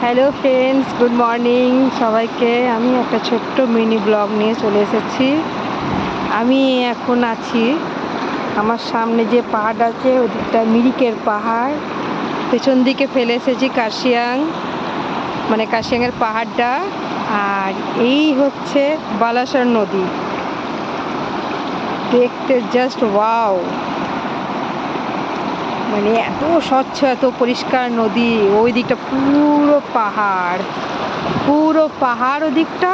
Hello friends, good morning সবাইকে। আমি একটা ছোট্ট মিনি ব্লগ নিয়ে চলে এসেছি। আমি এখন আছি, আমার সামনে যে পাহাড় আছে ওদিকটা মিরিকের পাহাড়, পেছন দিকে ফেলে এসেছি কার্শিয়াং, মানে কার্শিয়াংয়ের পাহাড়টা। আর এই হচ্ছে বালাসর নদী, দেখতে জাস্ট ওয়াও, মানে এত স্বচ্ছ, এত পরিষ্কার নদী। ওই দিকটা পুরো পাহাড়, পুরো পাহাড় ওদিকটা।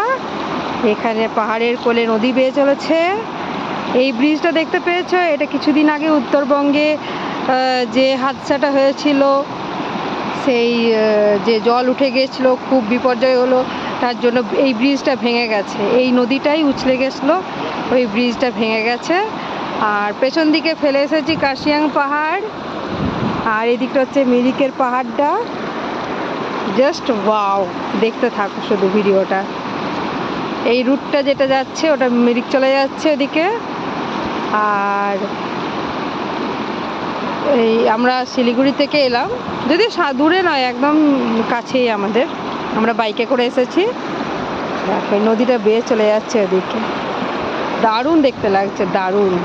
এখানে পাহাড়ের কোলে নদী বেয়ে চলেছে। এই ব্রিজটা দেখতে পেয়েছো? এটা কিছুদিন আগে উত্তরবঙ্গে যে হাদসাটা হয়েছিল, সেই যে জল উঠে গিয়েছিল, খুব বিপর্যয় হলো, তার জন্য এই ব্রিজটা ভেঙে গেছে। এই নদীটাই উছলে গেছিলো, ওই ব্রিজটা ভেঙে গেছে। আর পেছন দিকে ফেলে এসেছি কার্শিয়াং পাহাড়, আর এদিকটা হচ্ছে মিরিকের পাহাড়টা। জাস্ট ওয়াও, দেখতে থাকো শুধু ভিডিওটা। এই রুটটা যেটা যাচ্ছে ওটা মিরিক চলে যাচ্ছে ওদিকে। আর এই আমরা শিলিগুড়ি থেকে এলাম, যদি দূরে নয়, একদম কাছেই আমাদের। আমরা বাইকে করে এসেছি। দেখো এই নদীটা বেয়ে চলে যাচ্ছে ওদিকে, দারুণ দেখতে লাগছে, দারুণ।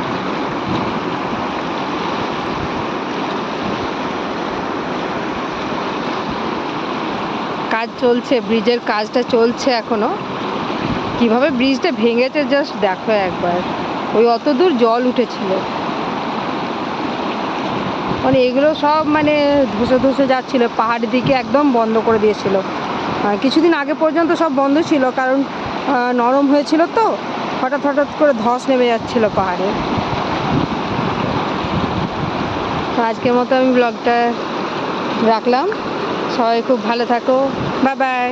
কাজ চলছে, ব্রিজের কাজটা চলছে এখনো। কিভাবে ব্রিজটা ভেঙেছে জাস্ট দেখো একবার। ওই অত দূর জল উঠেছিল, মানে এগুলো সব মানে ধসে ধসে যাচ্ছিল, পাহাড়ের দিকে একদম বন্ধ করে দিয়েছিল। কিছুদিন আগে পর্যন্ত সব বন্ধ ছিল, কারণ নরম হয়েছিল তো, হঠাৎ হঠাৎ করে ধস নেমে যাচ্ছিল পাহাড়ে। আজকের মতো আমি ব্লগটা রাখলাম। সবাই খুব ভালো থাকো, বাই বাই।